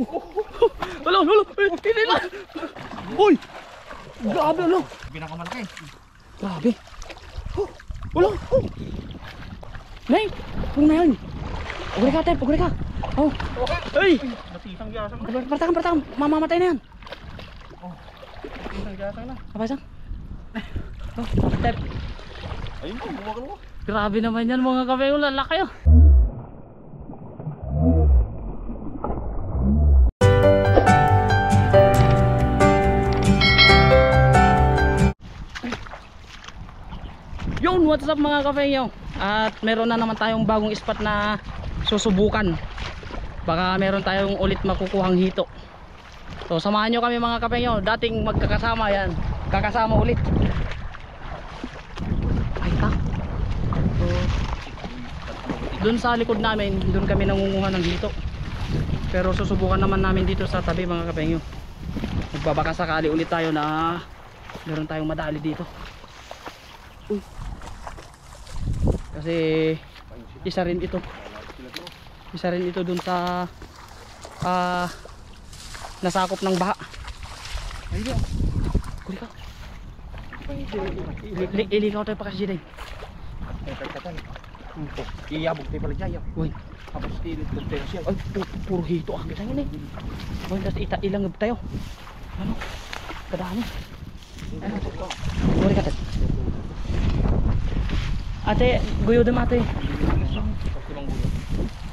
Wala, wala. Hindi na. Uy. Grabe, wala. Pinakamalaki. Grabe. Wala. Nay, kung na yan. Paguli ka, Tep. Paguli ka. Oh. Ay. Natisang yasang na. Partakan, partakan. Mamamatay na yan. Natisang yasang na. Kapasang. Oh, Tep. Ayun po, buwakan mo. Grabe naman yan mga kape. Lalaki oh. Yun, what's up mga kapenyo? At meron na naman tayong bagong spot na susubukan. Baka meron tayong ulit makukuhang hito. So samahan nyo kami mga kapenyo. Dating magkakasama yan. Kakasama ulit. Ay ta. So dun sa likod namin, dun kami nangunguha ng hito. Pero susubukan naman namin dito sa tabi mga kapenyo. Magbabaka sakali ulit tayo na meron tayong madali dito. Uy. Kasi isa rin ito dun sa nasakop ng baha. Ayun. Kuli ka. Ilikaw tayo pa kasi dyan. Iyabog tayo pala dyan. Uy. Tapos tilit potential. Ay, puro hito ang kita yun eh. Uy, tapos ilangab tayo. Ano? Kadami. Kuli ka tayo. Ate, guyo dam ate.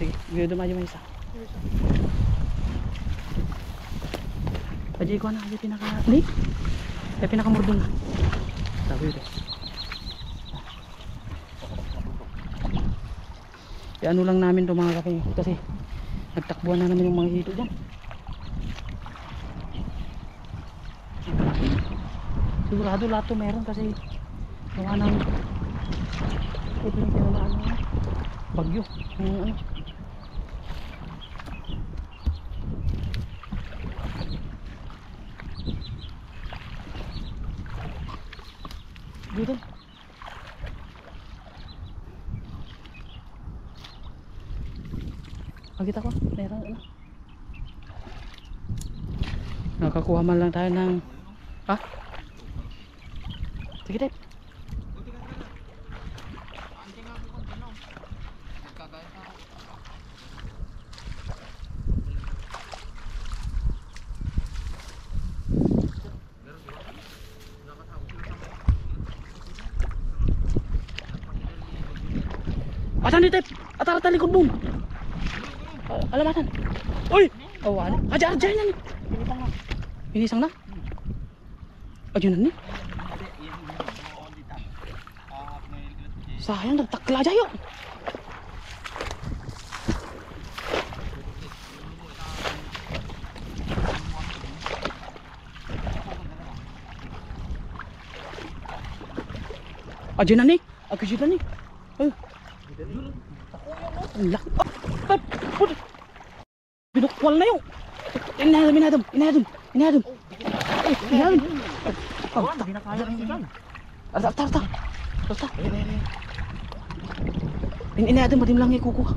Sige, guyo dam aja may isa. Aja ko na, aja pinaka ni. Ay pinakamurdong na. Sabi ito. Ano lang namin to mga kape kasi nagtakbuhan na naman yung mga hito diyan. Sigurado lahat to meron kasi gawa namin. Ito yung tinamaan ng bagyo. Ano? Dito. Makita ko. Meron ano. Nakakuha man lang tayo ng ha? Sige tayo. Asan di Tep? Atar-atar likod mo. Alamatan. Uy! Oh, ano? Ajar yan. Pinisang na? Ayun na ni. Sayang, nagtakla aja yun. Ayun na ni. Ayun na ni. Ayun. Lak. Binukwal na yun. Inadam. Oh, pinakaya rin dyan. Arta. Inadam, madim lang ikukuha.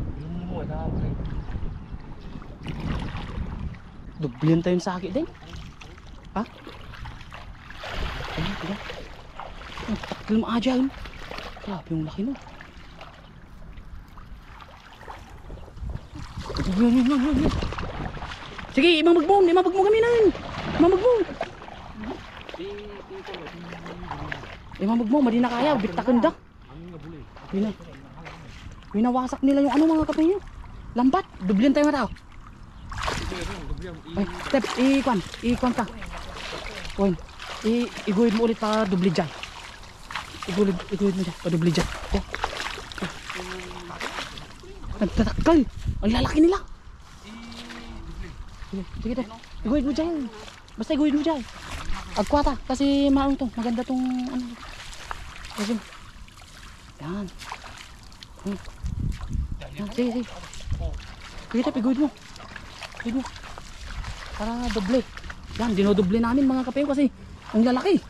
Dublian tayo sa akin din. Ha? Ayan. Takil mo aja yun. Grabe yung laki no. Yun. Sige, imamag mo kami na yun. Imamag mo, madi na kaya, bitakan da. Winawasak nila yung ano mga kape nyo. Lambat, dublian tayo nga tao. Ay, Tep, ikwan ka. Uy, iguhid mo ulit pa dubli dyan. Iguhid mo dyan, pa dubli dyan. Nagtatakal, ang lalaki nila. Sige tayo, iguhid mo dyan. Basta iguhid mo dyan. Agkwata, kasi maano to, maganda tong ano. Kasi, yan. Sige. Sige tayo, iguhid mo. Para doble. Yan, dinodoble namin mga kape kasi ang lalaki.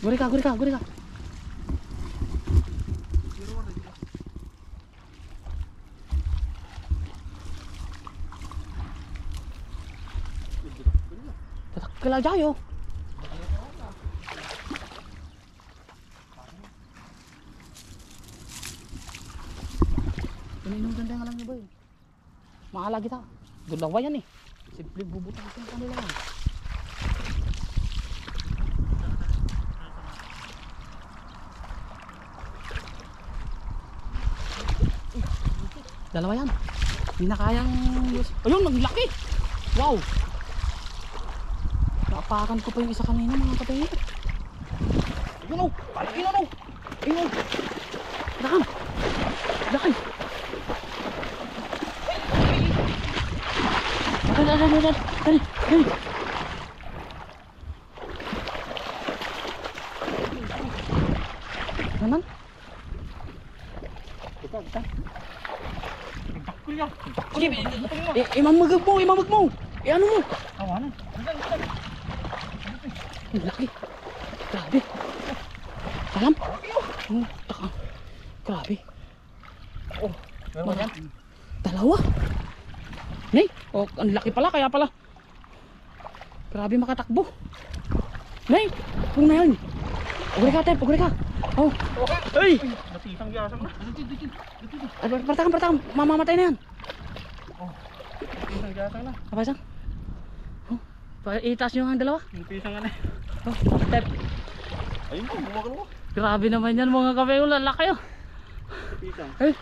Guri ka. Kalajay oh. Pininong ganda nga lang niya boy. Mahala kita. Dalawa yan eh. Simple bubutang sa kanila yan. Dalawa yan. Hindi na kayang... Ayun, naglaki! Wow! Naapakan ko pa yung isa kanina mga kapatid. Ayun o! Kalaki na o! Ayun o! Dakam! Laki! Dali! Naman? Kita. Nagtakul yan. Imamagag mo! Ano mo? Awanan. Ang laki. Grabe. Salam. Taka. Grabe. Oh, meron yan. Dalawa. Nay, oh, ang laki pala, kaya pala. Grabe makatakbo. Nay, kung na yan. Paguli ka. Oh. Ay! Natisang yasang na. Partakan. Mamamatay na yan. Natisang yasang na. Kapasang. Oh, itaas nyo ang dalawa. Natisang na. Oh, step. Ayun po, bumagal mo. Grabe naman yan mga kape. Lalaki oh. Natisang. Ay.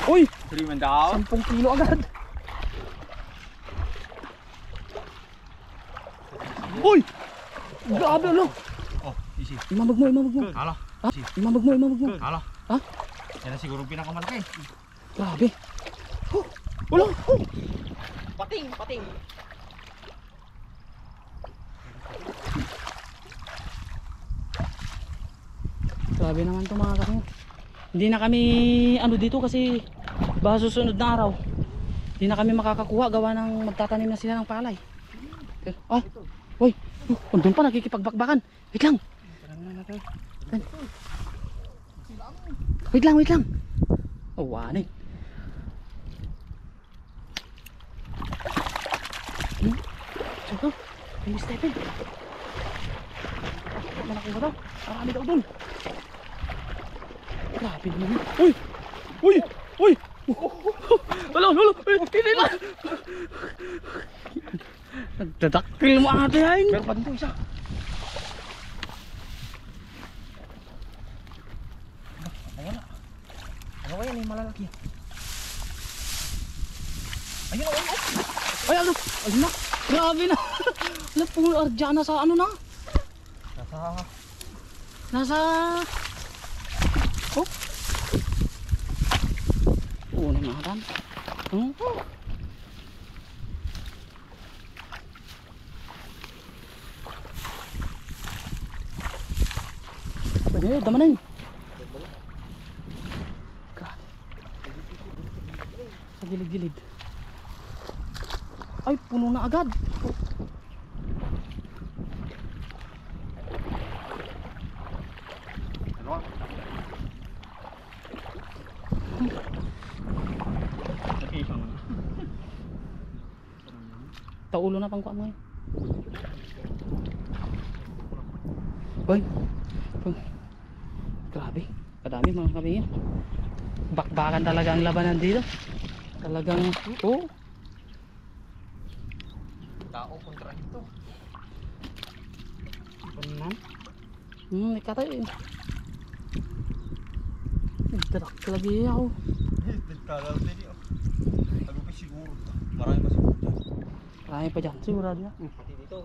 Uy! 3 man down. 10 kilo agad. Uy! Grabe ano? Oh, easy. Imamag mo. Hala. Ha? Imamag mo. Hala. Ha? Yan na siguro pinakamalaki. Grabe. Oh, wala. Oh. Pating. Grabe naman ito mga kapatid. Hindi na kami ano dito kasi baka susunod na araw hindi na kami makakakuha gawa ng magtatanim na sila ng palay. Ah, uy, andun pa nakikipagbakbakan. Wait lang. Wait lang. Oh, wanin. Ito, may Stephen. Malaki ba daw? Marami daw dun. Grabe naman. Uy! Wala! Hindi lang! Nagdadakil mo ate yan! Meron pa dito isa. Wala. Ano kaya may malalaki? Ayun. Ay, ano na? Grabe na! Ano pong ardya na sa ano na? Nasa... Oh! Oo naman. Pwede, damanin. Sa gilid-gilid. Ay, puno na agad. Ano? Natisang na. Taulo na pang kuha mo ngayon. Boy. Grabe. Kadami mga kabingin. Bakbakan talaga ang labanan dito. Talagang oh. Tao kontra ito. Panan. Ikatay eh. Nagdadak lagi ako. Nagkalaw din yun. Ano pa siguro? Marami pa siguro. Marami pa dyan. Sigurado na. Pati dito.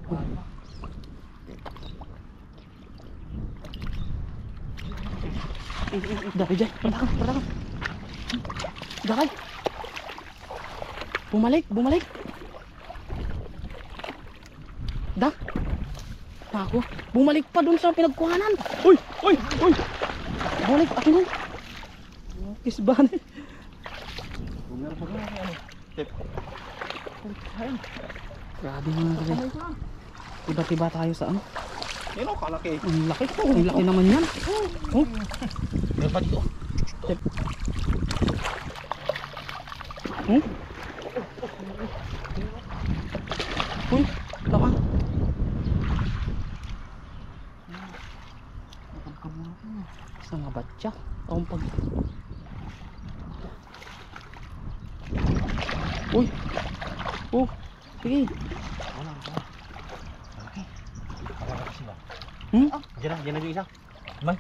Dahil dyan. Partakan. Dakay. Bumalik. Dak. Ako. Bumalik pa dun sa pinagkuhanan. Uy. Balik. Akin nun. Kisban. Meron pa kaya ano? Tip. Grabe mga kasi. Iba-tiba tayo sa ano. Yan o, kalaki. Ang laki. Ang laki naman yan. Oh. Meron pa dito. Uy. siya. Akong pag... Uy! Oh! Sige! Wala. Malaki. Malaki kasi ba? Hmm? Diyan na yung isa. Man.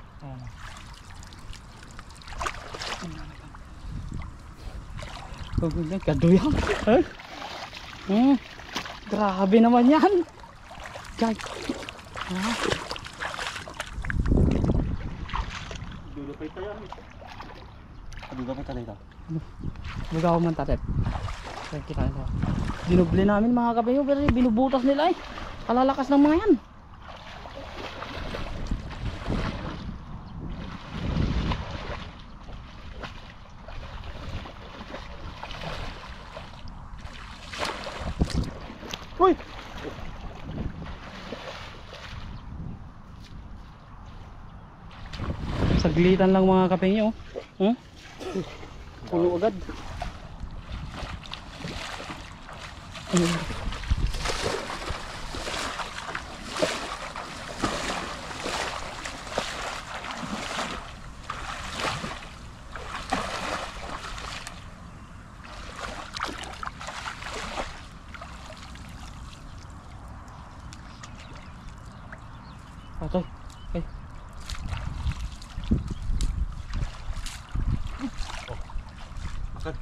Oh, kaduyan. Eh? Grabe naman yan. Jai. Ah. Dulupay tayo. Dulupay tayo ito. Bugaw man tatep. Kita nito. Dinubli namin mga kabayo pero binubutas nila eh. Kalalakas ng mga yan. Uy! Saglitan lang mga kapengyo. Pulo agad. Atoy. Okay. Makan.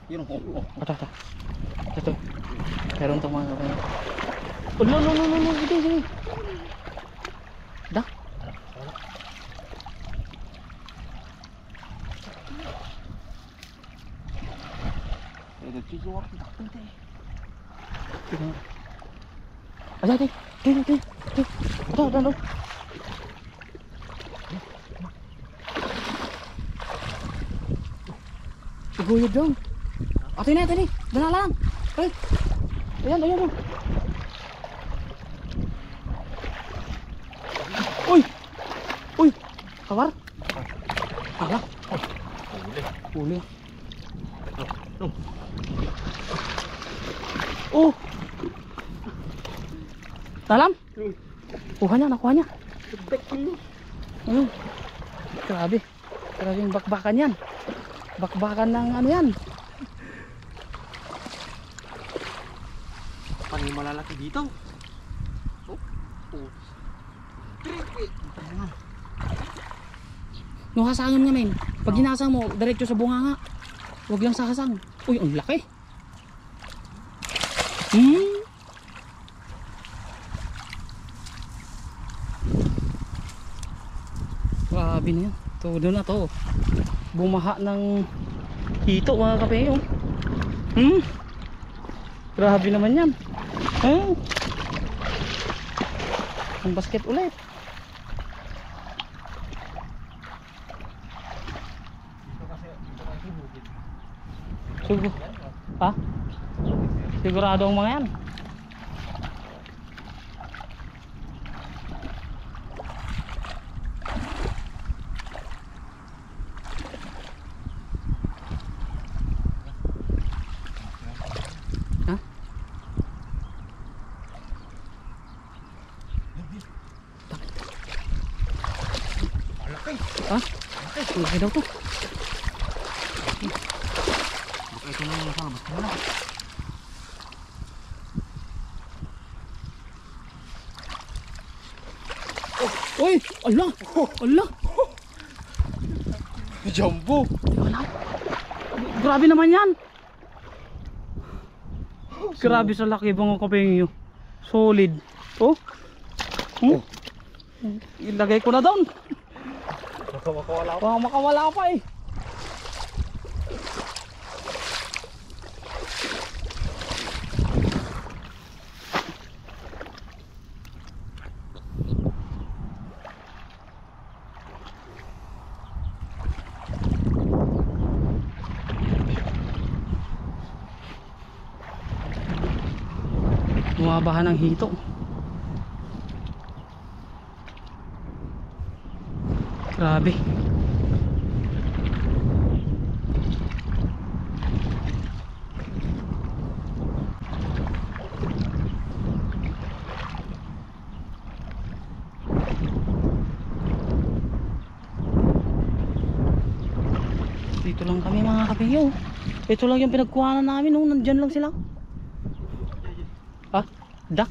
Yun oh. Ata. Ito. Meron tong mga kapatid. Oh, no. Sige. Dah. Ada ciuar takut deh. Ada. Dah. Siguyod dong. Atin na. Dala lang. Ay. Ayan. Uy. Kawar. Ala. Huli. Oh. Dalam? Nakuha niya. Ayun. Grabe yung bakbakan yan. Bakbakan ng ano yan. Paano yung malalaki dito? No, hasangan nga men. Pag ginasang mo, diretso sa bunganga. Huwag lang sa hasang. Uy, ang laki. Grabe na yan. Todo na to. Bumaha ng hito mga kapeyo. Grabe naman yan. Ang basket ulit. Ha? Sigurado ang mga yan. Ha? Ha? Laki daw to. Ito na yung nasa labas ko na. Uy! Allah! Jumbo! Grabe naman yan! Grabe sa laki bang kapengyo. Solid. Oh! Ilagay ko na doon. Makawala pa eh. Bumabahan ng hito. Grabe. Dito lang kami mga kapingyo. Ito lang yung pinagkuhanan namin. Oh. Nandyan lang sila. Ah, dak.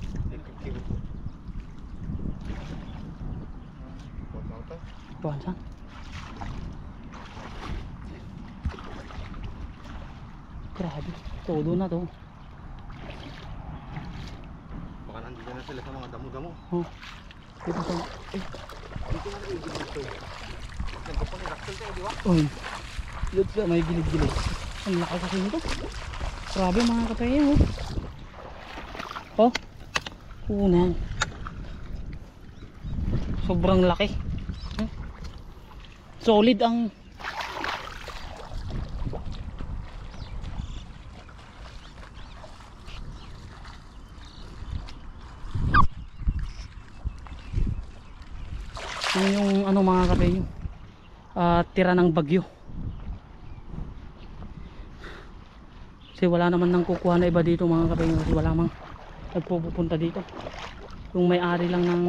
Buwan saan? Grabe. Todo na to. Baka nandito na sila sa mga damo-damo. Oh. Dito sa... Dito na rin yung dito. Nagpapangiraktal kayo, di ba? Oh. Dito sa may gilid-gilid. Ang laki kasi nito. Grabe mga kapingyo. Oh. Unan. Sobrang laki. Solid ang yung ano mga kapengyo, tira ng bagyo. Kasi wala naman nang kukuha na iba dito mga kapengyo, kasi wala mang nagpupunta dito. Yung may-ari lang ng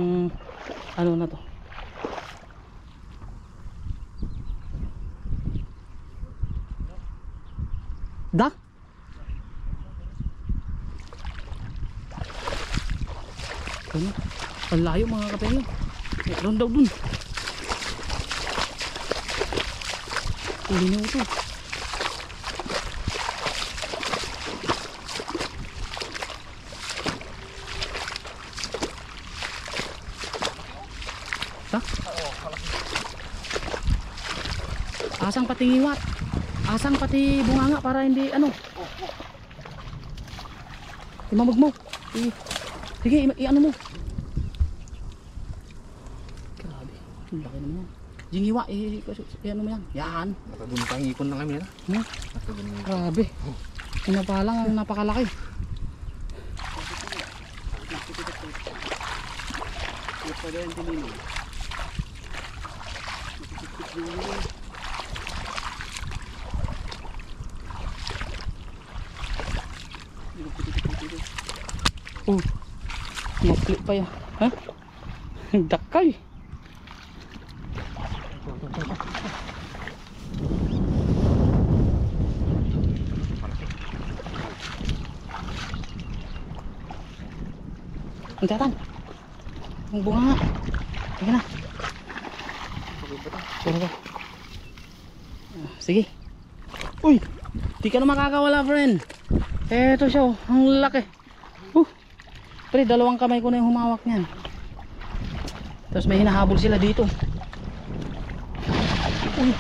ano na to. Da? Ano? Ang layo mga kapengyo. Meron daw dun. Uli niyo ito. Ha? Asang pati ngiwat. Asang pati bunganga para hindi ano. Imamag mo. Sige, i-ano mo. Grabe. Ang laki naman yan. Jingiwa, i-ano mo yan. Yan. Nakadun pangipon na kami na. Grabe. Ina pa lang ang napakalaki. Oh, makli pa yan. Ha? Dakay. Ang tatan. Ang bunga nga. Sige na. Sige. Uy, di ka na makakawala friend. Eto siya oh, ang laki. Pre, dalawang kamay ko na yung humawak niyan. Tapos may hinahabol sila dito. Uy.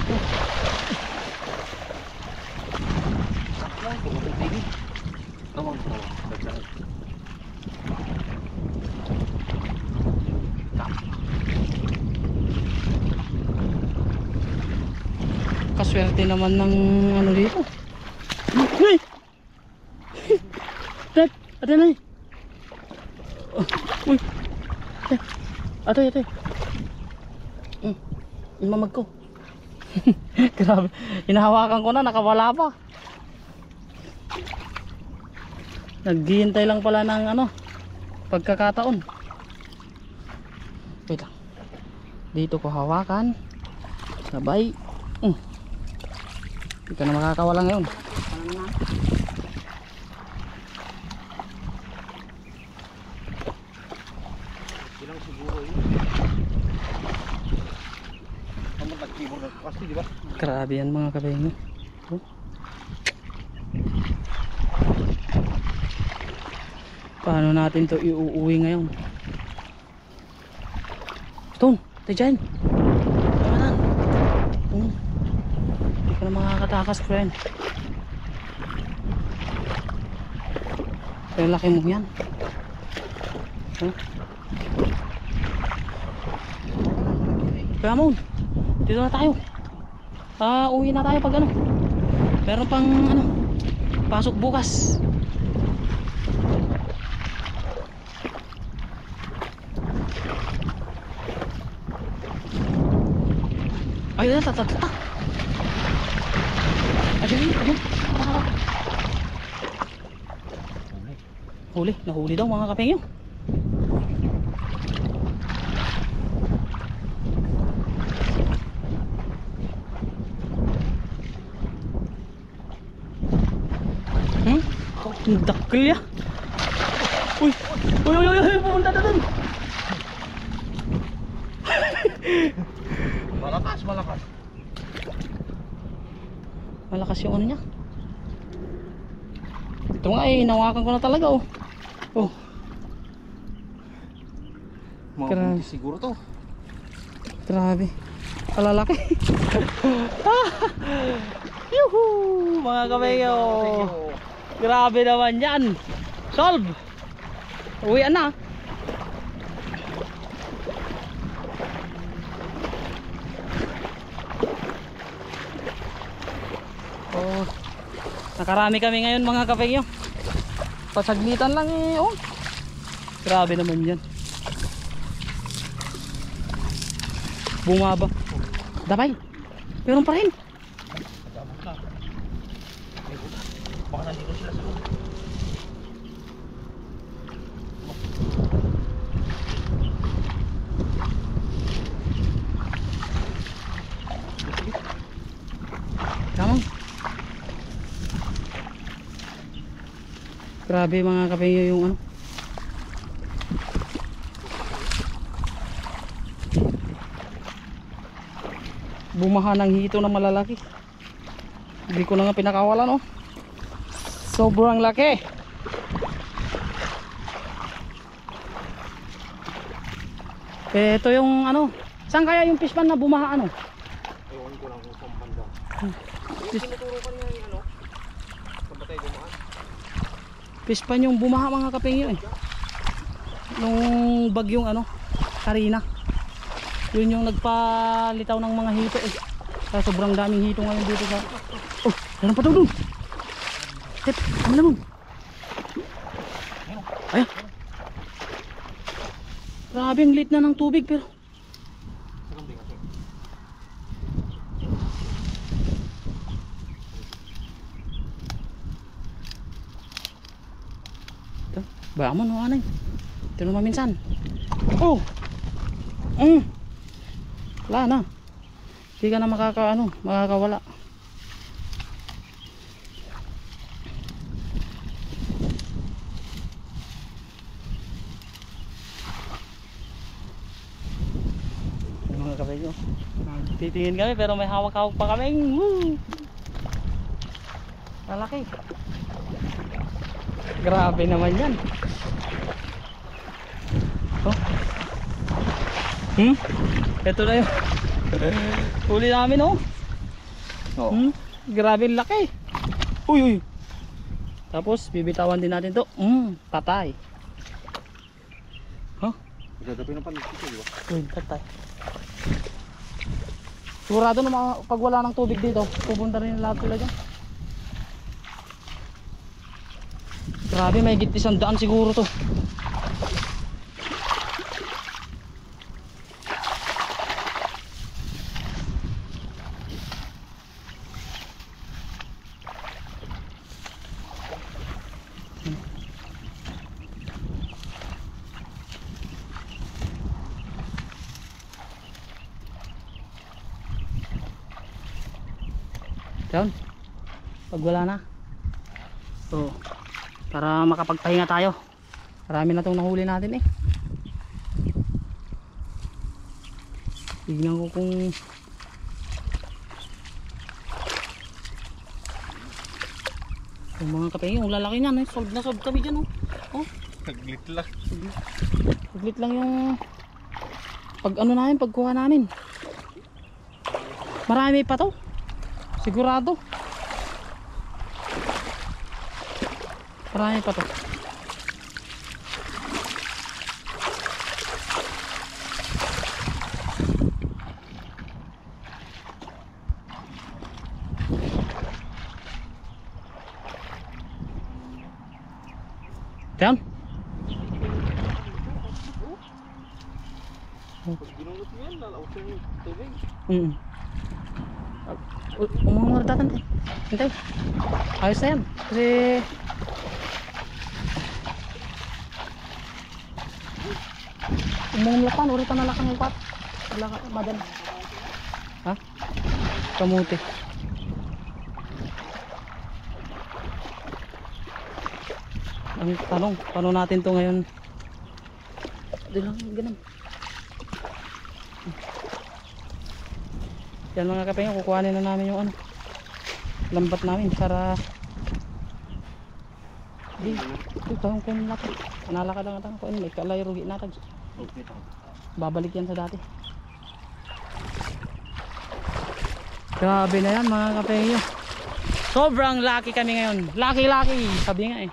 Kaswerte naman ng ano dito. Uy! Dad, ada na eh. Uy. Ate. Imamag ko. Grabe. Hinahawakan ko na, nakawala pa. Naghihintay lang pala ng ano, pagkakataon. Wait lang. Dito ko hawakan. Sabay. Hindi ka na makakawala ngayon. Ilang siguro yun. Kamu nag-keyboard na kasi, di ba? Grabe yan mga kabengyo. Paano natin to iuuwi ngayon? Stone, tayo dyan. Tamanan. Hindi ka na makakatakas friend. Pero laki mo yan. Kaya mo, dito na tayo. Uwi na tayo pag ano. Meron pang ano, pasok bukas. Ayun na, tata. Ayun. Nahuli daw mga kapengyo. Ang dakil ya. Uy, uy, uy, uy, uy, pumunta na dun. Malakas, malakas. Malakas yung ano niya. Ito nga eh, inawakan ko na talaga oh. Oh. Mga Grabe. buntis siguro to. Grabe. Kalalaki. Yuhu! Mga kabayo. Grabe naman yan. Solve. Uwian na. Oh. Nakarami kami ngayon mga kabayo. Pasaglitan lang eh. Oh. Grabe naman yan. Bumaba. Dabay. Meron pa rin. Dabot na. Baka nandito sila sa loob. Tamang. Grabe mga kabayo yung ano. Bumaha ng hito na malalaki. Hindi ko na nga pinakawalan oh. Sobrang laki. Ito yung ano. Saan kaya yung fishpan na bumaha ano? Ewan ko lang kung saan banda. Fish, Tinuturo ka niya yung ano? Saan ba tayo dumaan? fishpan yung bumaha mga kapengyo eh. Nung bagyong ano, Karina. Yun yung nagpalitaw ng mga hito eh. Kaya sobrang daming hito ngayon dito sa... Oh, meron pa daw doon. Tep, ano naman? Ayan. Grabe ang lit na ng tubig pero... Saan din kasi? Ito, baka mo no anay. Ito naman minsan. Oh! Wala na. Hindi ka na makakawala. Mga kabayo. Titingin kami pero may hawak-hawak pa kami. Woo! Lalaki. Grabe naman yan. Oh. Ito na yun. Huli namin oh. Oo. Grabe laki. Uy uy. Tapos bibitawan din natin to. Patay. Huh? Magdadapin ng panig dito, di ba? Uy, patay. Sigurado na pag wala ng tubig dito, pupunta rin lahat sila dyan. Grabe, may higit 100 siguro to. Yan. Pag wala na. So, para makapagpahinga tayo. Marami na itong nahuli natin eh. Tignan ko kung yung mga kape yung lalaki niyan eh. Solve na solve kami dyan oh. Oh. Naglit lang. Saglit lang yung pag ano namin, pagkuha namin. Marami pa to. Sigurado. Marami pa to. Yan. Pag ginulot mo yan, lalausin yung tubig. Umangordatan eh. Hintay. Ayos na yan. Kasi umanglapan. Uritan na lakang yung pat. Madan. Ha? Kamuti. Ang tanong, paano natin to ngayon? Di lang, ganun. Yan mga kapengyo, kukuhanin na namin yung ano, lambat namin para di, ito kung kunin natin. Nalakad ang atang kunin, may kalay rugi natin. Babalik yan sa dati. Grabe na yan mga kapengyo. Sobrang lucky kami ngayon. Lucky, sabi nga eh.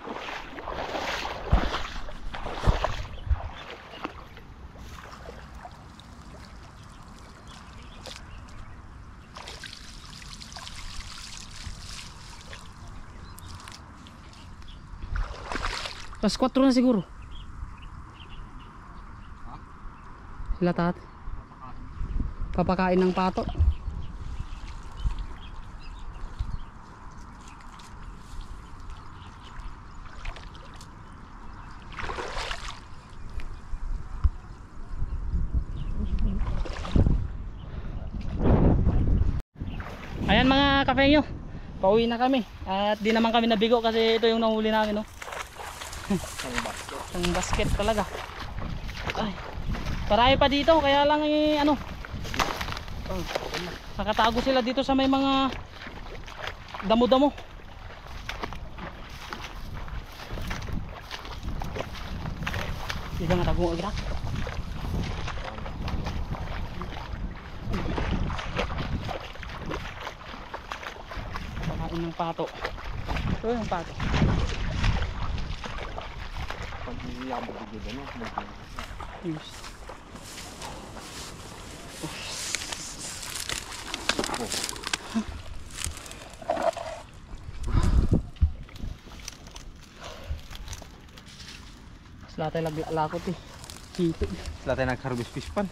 Plus 4 na siguro. Sila tat. Papakain ng pato. Ayan mga kapengyo, pauwi na kami. At di naman kami nabigo kasi ito yung nahuli namin, no. Ang basket talaga. Ay, marami pa dito kaya lang ano, nakatago sila dito sa may mga damo-damo. Di ba nga tago agad? Pakain ng pato. Ito yung pato. Yes. Sila tayo laglakot eh. Dito. Sila tayo nag-harvest fish pan.